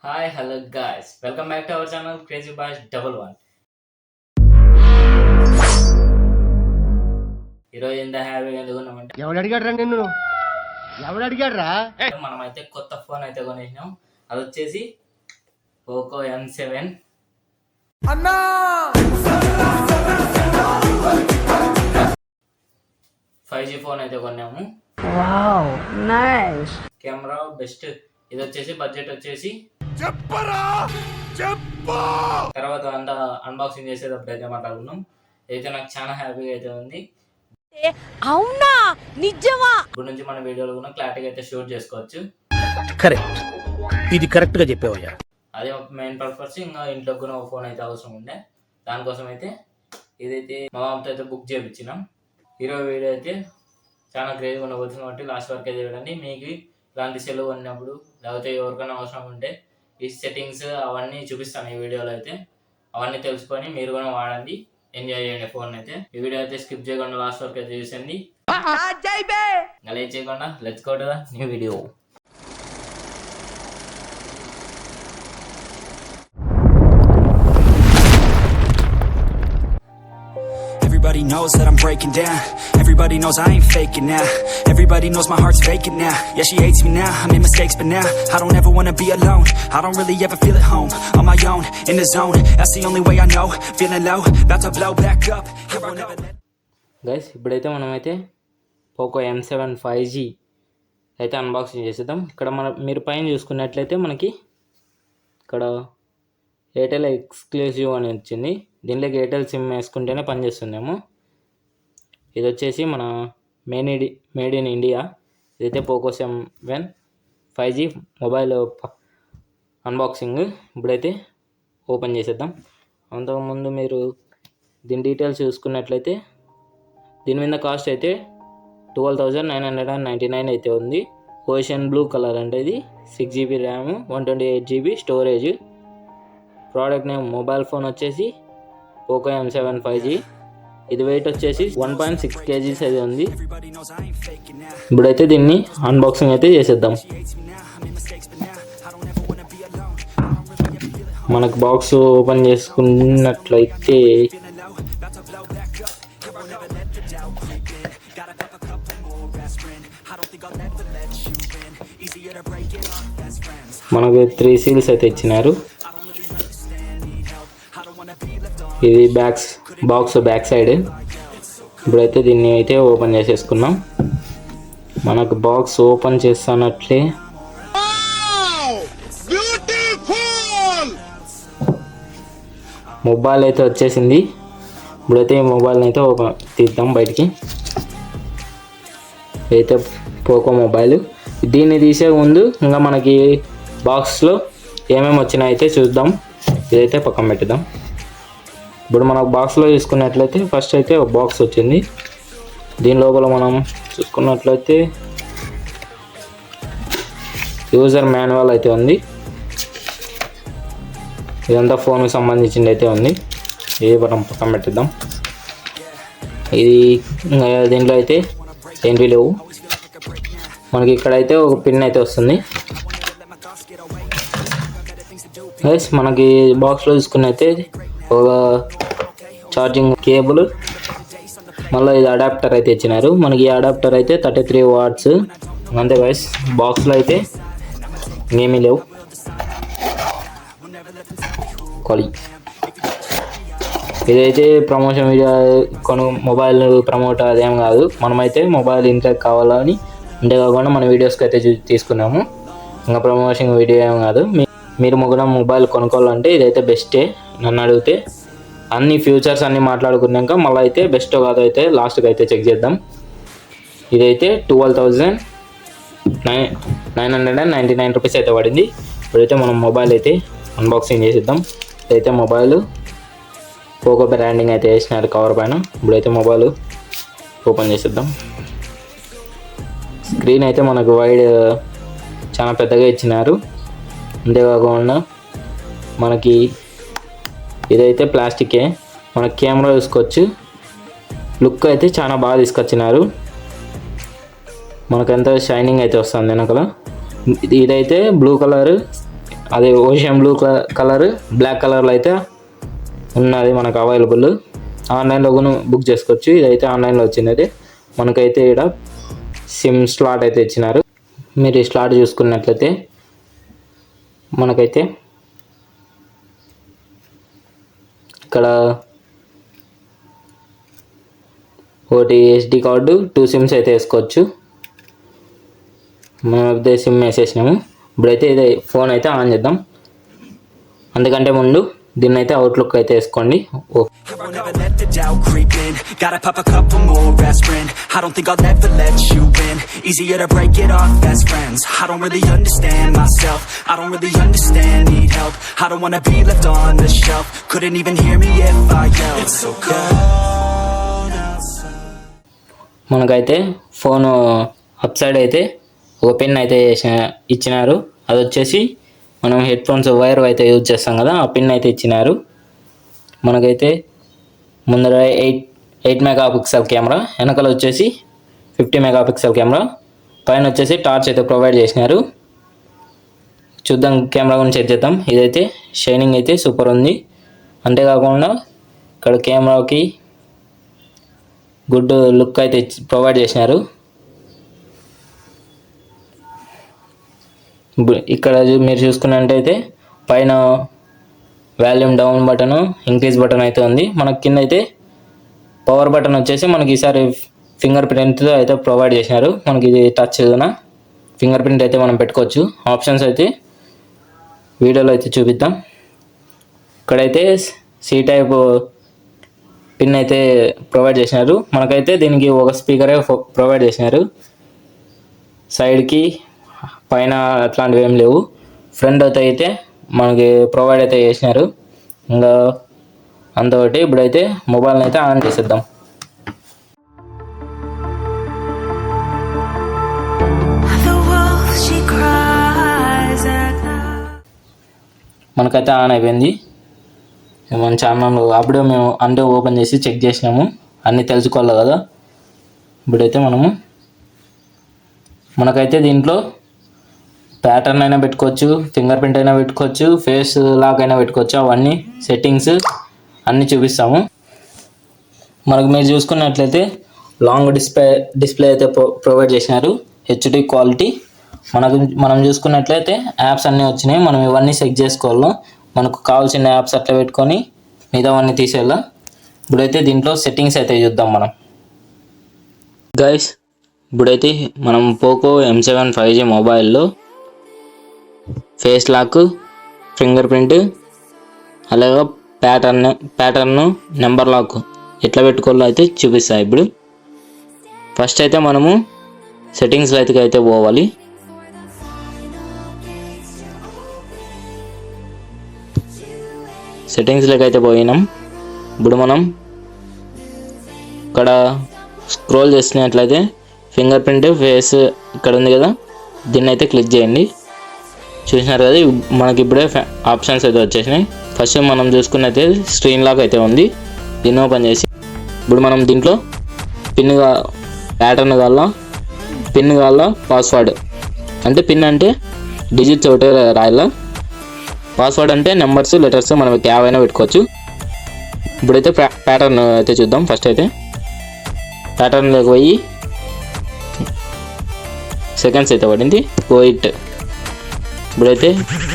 Hi hello guys welcome back to our channel crazy boys 11. ఈరోజు ఎంత హ్యాపీగా ఎందుకున్నామంటే ఎవడు అడిగాడ్రా నిన్ను? ఎవడు అడిగాడ్రా? మనమైతే కొత్త ఫోన్ అయితే కొనేసినాం. అది వచ్చేసి పోకో M7 అన్నా 5G ఫోన్ అయితే కొన్నాము. Wow nice. Camera best. ఇది వచ్చేసి బడ్జెట్ వచ్చేసి తర్వాత అంతా అన్బాక్సింగ్ చేసేటప్పుడు అయితే మాట్లాడుకున్నాం. అయితే నాకు చాలా హ్యాపీగా అయితే ఉంది. అవునా నిజమా? ఇప్పుడు నుంచి మన వీడియోలో కూడా క్లారిటీగా అయితే షూట్ చేసుకోవచ్చు. కరెక్ట్, ఇది కరెక్ట్ గా చెప్పావయ్యా. అదే మెయిన్ పర్పస్. ఇంకా ఇంట్లో కూడా ఒక ఫోన్ అయితే అవసరం ఉండే, దానికోసం అయితే ఇదైతే మా మామతో అయితే బుక్ చేయించినాం. ఈరోజు వీడియో అయితే చాలా క్రేజ్గా ఉండబోతుంది కాబట్టి లాస్ట్ వరకు అయితే చూడండి. మీకు ఇలాంటి సెలవు ఉన్నప్పుడు లేకపోతే ఎవరికైనా అవసరం ఉంటే ఈ సెట్టింగ్స్ అవన్నీ చూపిస్తాను ఈ వీడియోలో అయితే. అవన్నీ తెలుసుకొని మీరు కూడా వాడండి, ఎంజాయ్ చేయండి ఫోన్ అయితే. ఈ వీడియో అయితే స్కిప్ చేయకుండా లాస్ట్ వరకు అయితే చూసండి. అలా చేయకుండా let's go to the new video. Everybody knows that I'm breaking down. Everybody knows I ain't faking now. Everybody knows my heart's vacant now. Yeah, she hates me now, I made mistakes but now I don't ever wanna be alone. I don't really ever feel at home. On my own, in the zone, that's the only way I know. Feeling low, about to blow back up. Here I'll never let. Guys ఇప్పుడైతే మనమైతే Poco M7 5G అయితే unboxing చేసేద్దాం. ఇక్కడ మీరు పైన చూసుకున్నట్లయితే మనకి ఇక్కడ ఎయిర్టెల్ ఎక్స్క్లూజివ్ అని వచ్చింది. దీనిలోకి ఎయిర్టెల్ సిమ్ వేసుకుంటేనే పనిచేస్తుందేమో. ఇది వచ్చేసి మన మేడ్ ఇన్ ఇండియా. ఇదైతే Poco M7 5G mobile unboxing ఇప్పుడైతే ఓపెన్ చేసేద్దాం. అంతకుముందు మీరు దీని డీటెయిల్స్ చూసుకున్నట్లయితే దీని మీద కాస్ట్ అయితే 12,999 అయితే ఉంది. ఓషన్ బ్లూ కలర్ అంటే ఇది 6GB RAM 128GB storage. Product name mobile phone వచ్చేసి పోకో M7 5G. ఇది వెయిట్ వచ్చేసి 1.6 kgs అయితే ఉంది. ఇప్పుడైతే దీన్ని అన్బాక్సింగ్ అయితే చేసేద్దాం. మనకు బాక్స్ ఓపెన్ చేసుకున్నట్లయితే మనకు 3 సీల్స్ అయితే ఇచ్చినారు. ఇది బాక్స్ బ్యాక్ సైడ్. ఇప్పుడైతే దీన్ని అయితే ఓపెన్ చేసేసుకున్నాం. మనకు బాక్స్ ఓపెన్ చేస్తున్నట్లే మొబైల్ అయితే వచ్చేసింది. ఇప్పుడైతే ఈ మొబైల్ని అయితే ఓపెన్ తీద్దాం బయటికి. అయితే పోకో మొబైల్. దీన్ని తీసే ముందు ఇంకా మనకి బాక్స్లో ఏమేమి వచ్చినాయి అయితే చూద్దాం. ఇదైతే పక్కన పెట్టుదాం. ఇప్పుడు మనకు బాక్స్లో చూసుకున్నట్లయితే ఫస్ట్ అయితే ఒక బాక్స్ వచ్చింది. దీని లోపల మనం చూసుకున్నట్లయితే యూజర్ మాన్యువల్ అయితే ఉంది. ఇదంతా ఫోన్కి సంబంధించింది అయితే ఉంది. ఇది మనం పక్కన పెట్టిద్దాం. ఇది దీంట్లో అయితే ఏంటి లేవు. మనకి ఇక్కడైతే ఒక పిన్ అయితే వస్తుంది. మనకి బాక్స్లో చూసుకున్నైతే ఒక ఛార్జింగ్ కేబుల్, మళ్ళీ ఇది అడాప్టర్ అయితే ఇచ్చినారు. మనకి ఈ అడాప్టర్ అయితే 33 వాట్స్. అంతే గైస్, బాక్స్లో అయితే ఏమీ లేవు. ఇదైతే ప్రమోషన్ వీడియో మొబైల్ ప్రమోట్ అదేం కాదు. మనమైతే మొబైల్ ఇంట్లోకి కావాలని అంతేకాకుండా మన వీడియోస్కి అయితే తీసుకున్నాము. ఇంకా ప్రమోషన్ వీడియో ఏం కాదు. మీరు మొబైల్ కొనుక్కోవాలంటే ఇదైతే బెస్టే నన్ను అడిగితే. అన్ని ఫ్యూచర్స్ అన్నీ మాట్లాడుకున్నాక మళ్ళీ అయితే బెస్ట్ కాదు అయితే లాస్ట్కి అయితే చెక్ చేద్దాం. ఇదైతే 12,999 రూపీస్ అయితే పడింది. ఇప్పుడైతే మనం మొబైల్ అయితే అన్బాక్సింగ్ చేసేద్దాం. ఇదైతే మొబైల్ పోకో బ్రాండింగ్ అయితే వేసినారు కవర్ పైన. ఇప్పుడైతే మొబైల్ ఓపెన్ చేసేద్దాం. స్క్రీన్ అయితే మనకు వైడ్ చాలా పెద్దగా ఇచ్చినారు. అంతేకాకుండా మనకి ఇదైతే ప్లాస్టికే. మన కెమెరా చూసుకోవచ్చు. లుక్ అయితే చాలా బాగా తీసుకొచ్చినారు. మనకు ఎంత షైనింగ్ అయితే వస్తుంది వెనకాల. ఇదైతే బ్లూ కలర్ అది ఓషియన్ బ్లూ కలర్, బ్లాక్ కలర్లో అయితే ఉన్నది మనకు అవైలబుల్. ఆన్లైన్లో కూడా బుక్ చేసుకోవచ్చు. ఇదైతే ఆన్లైన్లో వచ్చినది. మనకైతే ఇక్కడ సిమ్ స్లాట్ అయితే ఇచ్చినారు. మీరు ఈ స్లాట్ చూసుకున్నట్లయితే మనకైతే ఇక్కడ ఒకటి SD కార్డు, 2 సిమ్స్ అయితే వేసుకోవచ్చు. మనం సిమ్ వేసేసినాము. ఇప్పుడైతే ఇది ఫోన్ అయితే ఆన్ చేద్దాం. అందుకంటే ముందు దీన్ని అయితే అవుట్లుక్ అయితే వేసుకోండి. I won't ever let the doubt creep in. Gotta pop a couple more aspirin. I don't think I'll ever let you in. Easier to break it off best friends. I don't really understand myself. I don't really understand, need help. I don't wanna be left on the shelf. Couldn't even hear me if I yelled. It's so cold outside. మనకైతే phone up side అయితే ఒక pin అయితే ఇచ్చినారు. అది వచ్చేసి మనం head phones wire అయితే use చేస్తాం కదా, ఆ పిన్ అయితే ఇచ్చినారు. మనకైతే ముందర 8 మెగాపిక్సెల్ కెమెరా, వెనకాల వచ్చేసి 50 మెగాపిక్సెల్ కెమెరా, పైన వచ్చేసి టార్చ్ అయితే ప్రొవైడ్ చేసినారు. చూద్దాం కెమెరా గురించి చెక్ చేద్దాం. ఇదైతే షైనింగ్ అయితే సూపర్ ఉంది. అంతేకాకుండా ఇక్కడ కెమెరాకి గుడ్ లుక్ అయితే ప్రొవైడ్ చేసినారు. ఇక్కడ మీరు చూసుకున్నట్టయితే పైన volume down button, increase button అయితే ఉంది. మనకి కింద అయితే పవర్ బటన్ వచ్చేసి మనకి ఈసారి ఫింగర్ ప్రింట్తో అయితే ప్రొవైడ్ చేసినారు. మనకి ఇది టచ్ ఫింగర్ ప్రింట్ అయితే మనం పెట్టుకోవచ్చు. ఆప్షన్స్ అయితే వీడియోలో అయితే చూపిద్దాం. ఇక్కడైతే C టైప్ పిన్ అయితే ప్రొవైడ్ చేసినారు. మనకైతే దీనికి ఒక స్పీకరే ప్రొవైడ్ చేసినారు. సైడ్కి పైన అట్లాంటివి ఏం లేవు. ఫ్రంట్ అయితే మనకి ప్రొవైడ్ అయితే చేసినారు. ఇంకా అంతొకటి. ఇప్పుడైతే మొబైల్ని అయితే ఆన్ చేసేద్దాం. మనకైతే ఆన్ అయిపోయింది. మన ఛానల్ అప్పుడే మేము అంటే ఓపెన్ చేసి చెక్ చేసినాము, అన్నీ తెలుసుకోవాలి కదా. ఇప్పుడైతే మనకైతే దీంట్లో ప్యాటర్న్ అయినా పెట్టుకోవచ్చు, ఫింగర్ ప్రింట్ అయినా పెట్టుకోవచ్చు, ఫేస్ లాక్ అయినా పెట్టుకోవచ్చు. అవన్నీ సెట్టింగ్స్ అన్నీ చూపిస్తాము. మనకు మీరు చూసుకున్నట్లయితే లాంగ్ డిస్ప్లే అయితే ప్రొవైడ్ చేసినారు, HD క్వాలిటీ. మనం చూసుకున్నట్లయితే యాప్స్ అన్నీ వచ్చినాయి. మనం ఇవన్నీ చెక్ చేసుకోవాలి. మనకు కావాల్సిన యాప్స్ అట్లా పెట్టుకొని మిగతావన్నీ తీసేయాల. ఇప్పుడైతే దీంట్లో సెట్టింగ్స్ అయితే చూద్దాం మనం. గైస్, ఇప్పుడైతే మనం పోకో M7 5G మొబైల్లో ఫేస్ లాక్, ఫింగర్ ప్రింట్, అలాగే ప్యాటర్న్, నెంబర్ లాక్ ఎట్లా పెట్టుకోవాలో అయితే చూపిస్తాయి. ఇప్పుడు ఫస్ట్ అయితే మనము సెట్టింగ్స్లో అయితే పోవాలి. సెట్టింగ్స్లోకి అయితే పోయినాం. ఇప్పుడు మనం ఇక్కడ స్క్రోల్ చేసినట్లయితే ఫింగర్ ప్రింట్, ఫేస్ ఇక్కడ ఉంది కదా, దీన్ని అయితే క్లిక్ చేయండి. చూసినారు కదా, మనకి ఇప్పుడే ఆప్షన్స్ అయితే వచ్చేసినాయి. ఫస్ట్ మనం చూసుకున్నైతే స్క్రీన్ లాక్ అయితే ఉంది. దీన్ని ఓపెన్ చేసి ఇప్పుడు మనం దీంట్లో ప్యాటర్న్ కావాలా పాస్వర్డ్, అంటే పిన్ అంటే డిజిట్స్ ఒకటే రాయాలా, పాస్వర్డ్ అంటే నెంబర్స్, లెటర్స్ మనం ఏవైనా పెట్టుకోవచ్చు. ఇప్పుడైతే ప్యాటర్న్ అయితే చూద్దాం. ఫస్ట్ అయితే ప్యాటర్న్లోకి పోయి సెకండ్స్ అయితే పడింది, వెయిట్. ఇప్పుడైతే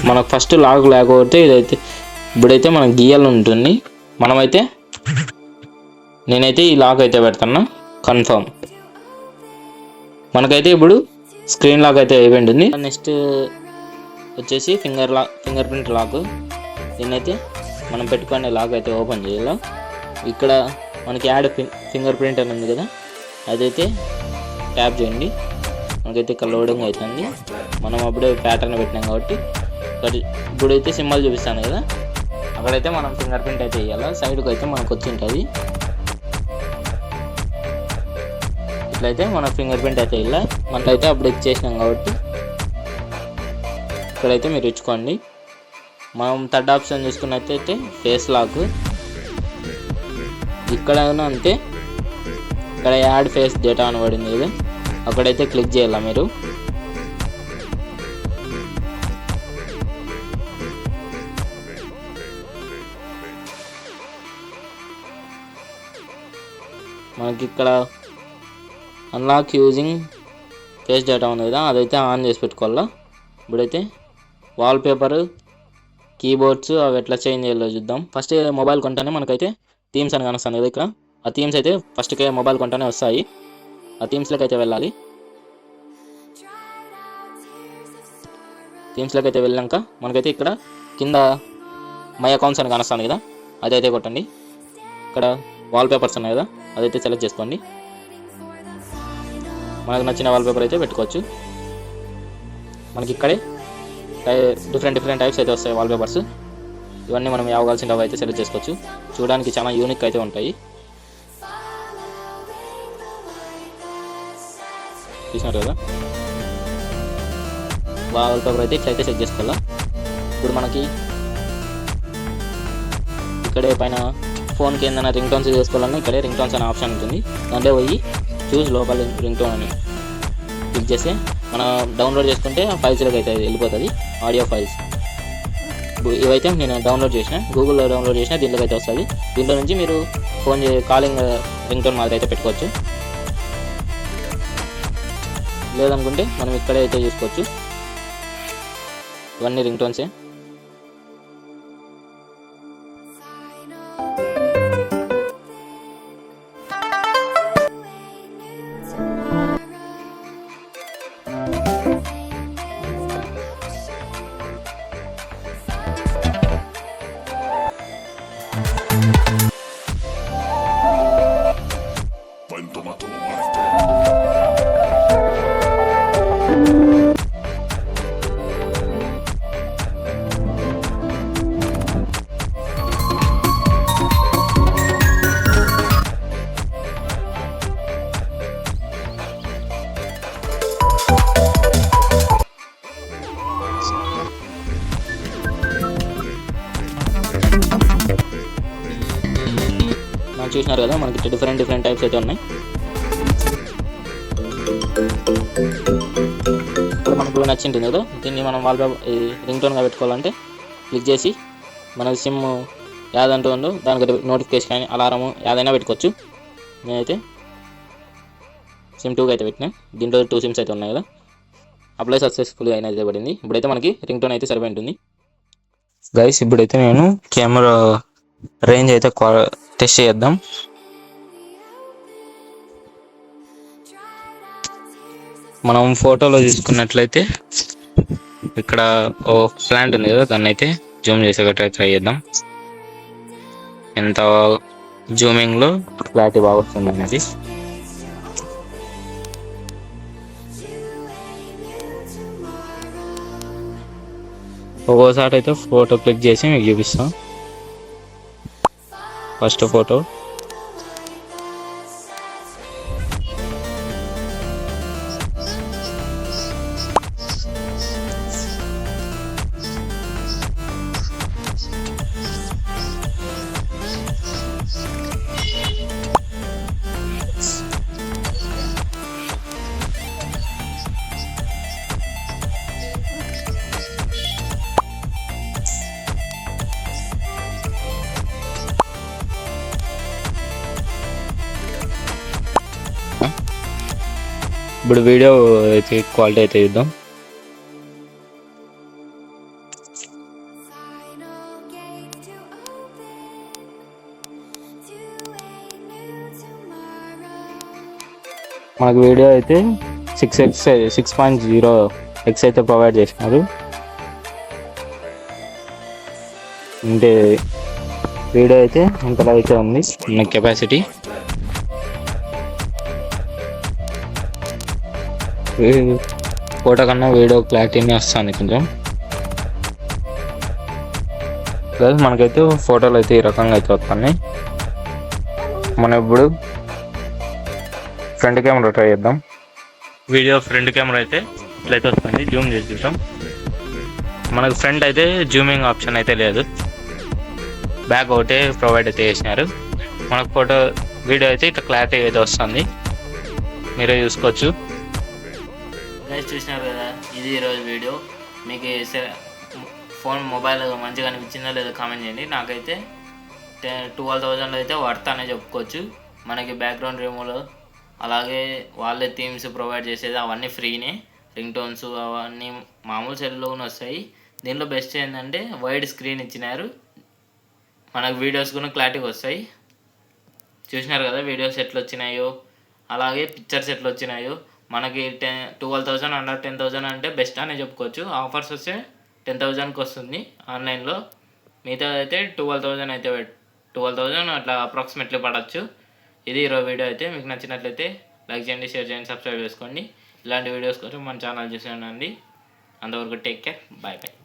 మనకు ఫస్ట్ లాక్ లేకపోతే ఇదైతే ఇప్పుడైతే మనకు గీయాలి ఉంటుంది. నేనైతే ఈ లాక్ అయితే పెడతాను, కన్ఫర్మ్. మనకైతే ఇప్పుడు స్క్రీన్ లాక్ అయితే అయిపోయింది. నెక్స్ట్ వచ్చేసి ఫింగర్ ప్రింట్ లాక్. దీన్నైతే మనం పెట్టుకునే లాక్ అయితే ఓపెన్ చేయాలి. ఇక్కడ మనకి యాడ్ ఫింగర్ ప్రింట్ అని ఉంది కదా, అదైతే ట్యాప్ చేయండి. మనకైతే ఇక్కడ లోడింగ్ అవుతుంది. మనం అప్పుడే ప్యాటర్న్ పెట్టినాం కాబట్టి ఇప్పుడైతే సింబల్ చూపిస్తాను కదా, అక్కడైతే మనం ఫింగర్ ప్రింట్ అయితే వేయాలి. సైడ్కి అయితే మనకు వచ్చి ఉంటుంది. ఇట్లయితే మన ఫింగర్ ప్రింట్ అయితే ఇలా మనకైతే అప్పుడు ఇచ్చేసినాం కాబట్టి ఇక్కడైతే మీరు ఇచ్చుకోండి. మనం థర్డ్ ఆప్షన్ చూసుకున్నట్టయితే ఫేస్ లాక్. ఇక్కడ అంతే, ఇక్కడ యాడ్ ఫేస్ డేటా అని పడింది కదా, అక్కడైతే క్లిక్ చేయాలి మీరు. మనకి ఇక్కడ అన్లాక్ యూజింగ్ ఫేస్ డేటా ఉంది కదా, అదైతే ఆన్ చేసి పెట్టుకోవాలా. ఇప్పుడైతే వాల్పేపర్, కీబోర్డ్స్ అవి ఎట్లా చేంజ్ చేయాలో చూద్దాం. ఫస్ట్ మొబైల్ కొంటానే మనకైతే థీమ్స్ అని కనిపిస్తుంది కదా ఇక్కడ. ఆ థీమ్స్ అయితే ఫస్ట్కే మొబైల్ కొంటానే వస్తాయి. ఆ థీమ్స్లోకి అయితే వెళ్ళాలి. థీమ్స్లోకి అయితే వెళ్ళాక మనకైతే ఇక్కడ కింద మై అకౌంట్స్ అని కనిపిస్తుంది కదా, అదైతే కొట్టండి. ఇక్కడ వాల్పేపర్స్ ఉన్నాయి కదా, అదైతే సెలెక్ట్ చేసుకోండి. మనకు నచ్చిన వాల్పేపర్ అయితే పెట్టుకోవచ్చు. మనకి ఇక్కడే డిఫరెంట్ టైప్స్ అయితే వస్తాయి వాల్పేపర్స్. ఇవన్నీ మనం కావాల్సినవి అయితే సెలెక్ట్ చేసుకోవచ్చు. చూడడానికి చాలా యూనిక్ అయితే ఉంటాయి. చూసినారు కదా, వాల్పేపర్ అయితే ఇట్లయితే సెట్ చేసుకోవాలా. ఇప్పుడు మనకి ఇక్కడే పైన ఫోన్కి ఏదైనా రింగ్ టోన్స్ చేసుకోవాలన్నా ఇక్కడే రింగ్ టోన్స్ అనే ఆప్షన్ ఉంటుంది. దాంట్లో పోయి చూస్ లోకల్ రింగ్ టోన్ అని క్లిక్ చేస్తే మనం డౌన్లోడ్ చేసుకుంటే ఆ ఫైల్స్లోకి అయితే వెళ్ళిపోతుంది, ఆడియో ఫైల్స్. ఇవైతే నేను డౌన్లోడ్ చేసిన, గూగుల్లో డౌన్లోడ్ చేసిన, దీంట్లోకి అయితే వస్తుంది. దీంట్లో నుంచి మీరు ఫోన్ కాలింగ్ రింగ్ టోన్ మాదిరి అయితే పెట్టుకోవచ్చు. లేదనుకుంటే మనం ఇక్కడే అయితే చూసుకోవచ్చు. ఇవన్నీ రింగ్ టోన్సే. చూసినారు కదా, మనకి డిఫరెంట్ టైప్స్ అయితే ఉన్నాయి. ఇప్పుడు మనకు నచ్చింటుంది కదా, దీన్ని మనం వాల్పేపర్ రింగ్ టోన్గా పెట్టుకోవాలంటే క్లిక్ చేసి మన సిమ్ యాదంటూ ఉందో దానికి నోటిఫికేషన్ కానీ అలారము ఏదైనా పెట్టుకోవచ్చు. నేనైతే సిమ్ 2కి అయితే పెట్టినా. దీంట్లో 2 సిమ్స్ అయితే ఉన్నాయి కదా. అప్లై సక్సెస్ఫుల్గా అయితే పడింది. ఇప్పుడైతే మనకి రింగ్ టోన్ అయితే సరిపోయి ఉంటుంది. గైస్, ఇప్పుడైతే నేను కెమెరా రేంజ్ అయితే టెస్ట్ చేద్దాం. మనం ఫోటోలో తీసుకున్నట్లయితే ఇక్కడ ఓ ప్లాంట్ ఉంది కదా, దాన్ని అయితే జూమ్ చేసేటట్టు ట్రై చేద్దాం. ఎంత జూమింగ్లో క్లారిటీ బాగా వస్తుంది అనేది. ఒక్కోసారి అయితే ఫోటో క్లిక్ చేసి మీకు చూపిస్తాం. ఫస్ట్ ఫోటో ఇప్పుడు వీడియో అయితే క్వాలిటీ అయితే చూద్దాం. మనకు వీడియో అయితే 6.0x అయితే ప్రొవైడ్ చేసినారు. అంటే వీడియో అయితే ఇంతలో అయితే ఉంది ఉన్న కెపాసిటీ. ఫోటో కన్నా వీడియో క్లారిటీనే వస్తుంది కొంచెం. ప్లస్ మనకైతే ఫోటోలు అయితే ఈ రకంగా అయితే వస్తున్నాయి. మనం ఇప్పుడు ఫ్రంట్ కెమెరా ట్రై చేద్దాం. వీడియో ఫ్రంట్ కెమెరా అయితే ఇట్లయితే వస్తుంది. జూమ్ చేసి చూద్దాం. మనకు ఫ్రంట్ అయితే జూమింగ్ ఆప్షన్ అయితే లేదు, బ్యాక్ ఒకటే ప్రొవైడ్ అయితే చేసినారు. మనకు ఫోటో వీడియో అయితే ఇట్లా క్లారిటీ అయితే వస్తుంది, మీరే చూసుకోవచ్చు. చూసినారు కదా, ఇది ఈరోజు వీడియో. మీకు ఫోన్ మొబైల్ మంచిగా అనిపించిందో లేదో కామెంట్ చేయండి. నాకైతే 12,000 అయితే వర్త్ అనే చెప్పుకోవచ్చు. మనకి బ్యాక్గ్రౌండ్ రిమూవల్, అలాగే వాళ్ళే థీమ్స్ ప్రొవైడ్ చేసేది అవన్నీ ఫ్రీనే. రింగ్ టోన్స్ అవన్నీ మామూలు సెల్లోనే వస్తాయి. దీనిలో బెస్ట్ ఏంటంటే వైడ్ స్క్రీన్ ఇచ్చినారు, మనకు వీడియోస్ కూడా క్లారిటీగా వస్తాయి. చూసినారు కదా వీడియోస్ ఎట్లా వచ్చినాయో, అలాగే పిక్చర్స్ ఎట్లా వచ్చినాయో. మనకి 12,000 అండర్ 10,000 అంటే బెస్ట్ అనే చెప్పుకోవచ్చు. ఆఫర్స్ వస్తే 10,000కి వస్తుంది ఆన్లైన్లో. మిగతా అయితే 12,000 అయితే 12,000 అట్లా అప్రాక్సిమేట్లీ పడవచ్చు. ఇది ఈరోజు వీడియో అయితే. మీకు నచ్చినట్లయితే లైక్ చేయండి, షేర్ చేయండి, సబ్స్క్రైబ్ చేసుకోండి. ఇలాంటి వీడియోస్ కోసం మన ఛానల్ చూసి ఉండండి. అంతవరకు టేక్ కేర్, బాయ్ బాయ్.